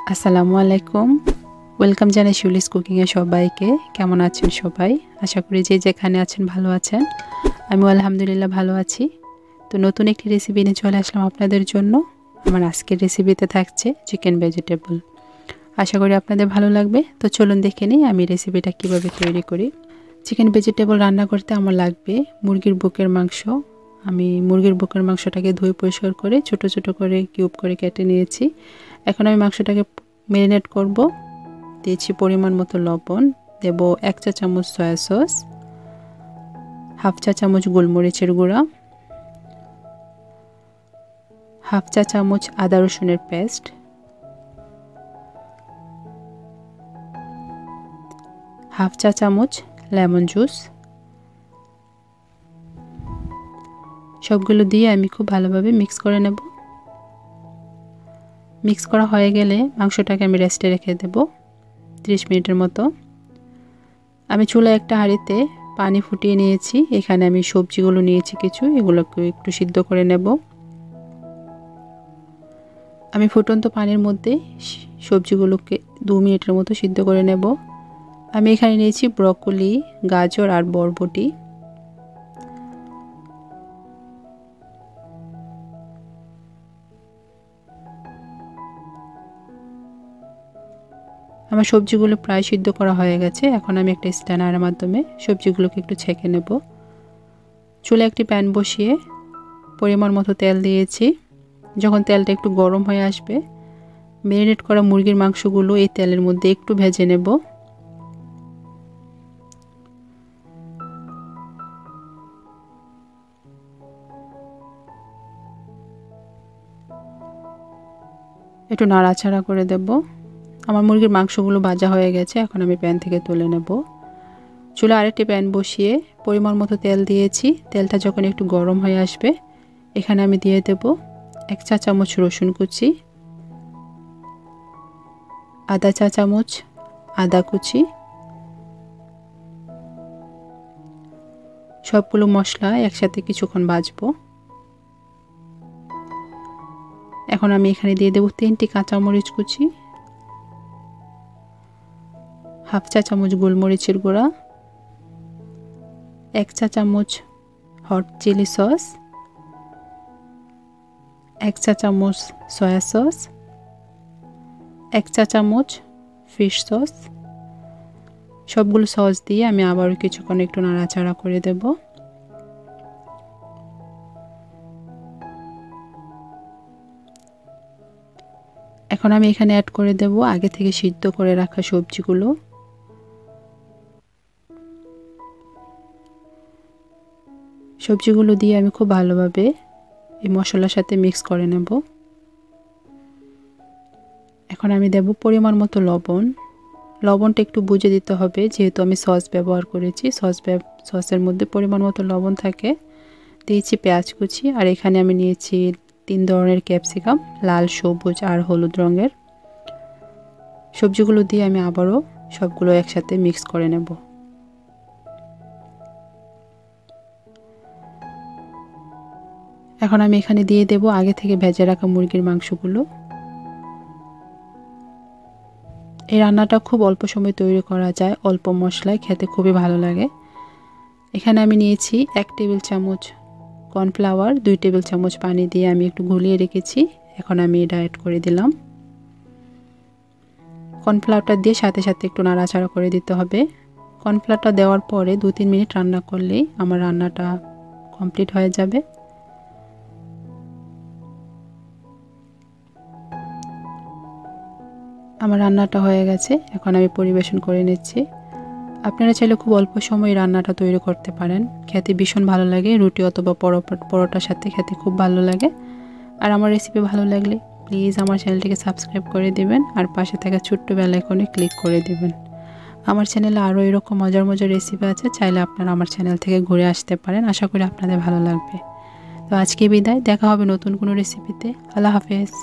আসসালামু আলাইকুম। ওয়েলকাম জানাই শিউলিস কুকিংয়ে সবাইকে। কেমন আছেন সবাই? আশা করি যে যেখানে আছেন ভালো আছেন। আমিও আলহামদুলিল্লাহ ভালো আছি। তো নতুন একটি রেসিপি নিয়ে চলে আসলাম আপনাদের জন্য। আমার আজকের রেসিপিতে থাকছে চিকেন ভেজিটেবল। আশা করি আপনাদের ভালো লাগবে। তো চলুন দেখে নিই আমি রেসিপিটা কিভাবে তৈরি করি। চিকেন ভেজিটেবল রান্না করতে আমার লাগবে মুরগির বুকের মাংস। আমি মুরগির বুকের মাংসটাকে ধুয়ে পরিষ্কার করে ছোট ছোট করে কিউব করে কেটে নিয়েছি। এখন আমি মাংসটাকে ম্যারিনেট করব। দিয়েছি পরিমাণ মতো লবণ, দেব 1 চা চামচ সয়া সস, হাফ চা চামচ গোলমরিচের গুঁড়া, হাফ চা চামচ আদা রসুনের পেস্ট, হাফ চা চামচ লেমন জুস। সবগুলো দিয়ে আমি খুব ভালোভাবে মিক্স করে নেব। মিক্স করা হয়ে গেলে মাংসটাকে আমি রেস্টে রেখে দেব 30 মিনিটের মতো। আমি চুলায় একটা হাঁড়িতে পানি ফুটিয়ে নিয়েছি। এখানে আমি সবজিগুলো নিয়েছি কিছু, এগুলোকে একটু সিদ্ধ করে নেব। আমি ফুটন্ত পানির মধ্যে সবজিগুলোকে 2 মিনিটের মতো সিদ্ধ করে নেব। আমি এখানে নিয়েছি ব্রকলি, গাজর আর বরবটি। আমার সবজিগুলো প্রায় সিদ্ধ করা হয়ে গেছে। এখন আমি একটা স্ট্যানারের মাধ্যমে সবজিগুলোকে একটু ছেঁকে নেব। চুলায় একটি প্যান বসিয়ে পরিমাণ মতো তেল দিয়েছি। যখন তেলটা একটু গরম হয়ে আসবে, ম্যারিনেট করা মুরগির মাংসগুলো এই তেলের মধ্যে একটু ভেজে নেব। একটু নাড়াচাড়া করে দেব। আমার মুরগির মাংসগুলো ভাজা হয়ে গেছে। এখন আমি প্যান থেকে তুলে নেব। চুলা আরেকটি প্যান বসিয়ে পরিমাণ মতো তেল দিয়েছি। তেলটা যখন একটু গরম হয়ে আসবে, এখানে আমি দিয়ে দেব 1 চা চামচ রসুন কুচি, আধা চা চামচ আদা কুচি। সবগুলো মশলা একসাথে কিছুক্ষণ ভাজবো। এখন আমি এখানে দিয়ে দেব 3টি কাঁচামরিচ কুচি, হাফ চা চামচ গোলমরিচের গুঁড়া, 1 চা চামচ হট চিলি সস, 1 চা চামচ সয়া সস, 1 চা চামচ ফিশ সস। সবগুলো সস দিয়ে আমি আবারও কিছুক্ষণ একটু নাড়াচাড়া করে দেব। এখন আমি এখানে অ্যাড করে দেব আগে থেকে সিদ্ধ করে রাখা সবজিগুলো। সবজিগুলো দিয়ে আমি খুব ভালোভাবে এই মশলার সাথে মিক্স করে নেব। এখন আমি দেব পরিমাণ মতো লবণ। লবণটা একটু বুঝে দিতে হবে, যেহেতু আমি সস ব্যবহার করেছি। সসের মধ্যে পরিমাণ মতো লবণ থাকে। দিয়েছি পেঁয়াজ কুচি, আর এখানে আমি নিয়েছি 3 ধরনের ক্যাপসিকাম, লাল, সবুজ আর হলুদ রঙের। সবজিগুলো দিয়ে আমি আবারও সবগুলো একসাথে মিক্স করে নেব। এখন আমি এখানে দিয়ে দেব আগে থেকে ভেজে রাখা মুরগির মাংসগুলো। এই রান্নাটা খুব অল্প সময় তৈরি করা যায়, অল্প মশলায়, খেতে খুবই ভালো লাগে। এখানে আমি নিয়েছি 1 টেবিল চামচ কর্নফ্লাওয়ার, 2 টেবিল চামচ পানি দিয়ে আমি একটু গুলিয়ে রেখেছি। এখন আমি এটা অ্যাড করে দিলাম। কর্নফ্লাওয়ারটা দিয়ে সাথে সাথে একটু নাড়াচাড়া করে দিতে হবে। কর্নফ্লাওয়ারটা দেওয়ার পরে 2-3 মিনিট রান্না করলেই আমার রান্নাটা কমপ্লিট হয়ে যাবে। আমার রান্নাটা হয়ে গেছে। এখন আমি পরিবেশন করে নিচ্ছি। আপনারা চাইলে খুব অল্প সময়ে রান্নাটা তৈরি করতে পারেন। খেতে ভীষণ ভালো লাগে, রুটি অথবা পরোটার সাথে খেতে খুব ভালো লাগে। আর আমার রেসিপি ভালো লাগলে প্লিজ আমার চ্যানেলটিকে সাবস্ক্রাইব করে দিবেন, আর পাশে থাকা ছোট্ট বেল আইকনে ক্লিক করে দিবেন। আমার চ্যানেলে আরও এরকম মজার মজার রেসিপি আছে, চাইলে আপনারা আমার চ্যানেল থেকে ঘুরে আসতে পারেন। আশা করি আপনাদের ভালো লাগবে। তো আজকে বিদায়, দেখা হবে নতুন কোনো রেসিপিতে। আল্লাহ হাফেজ।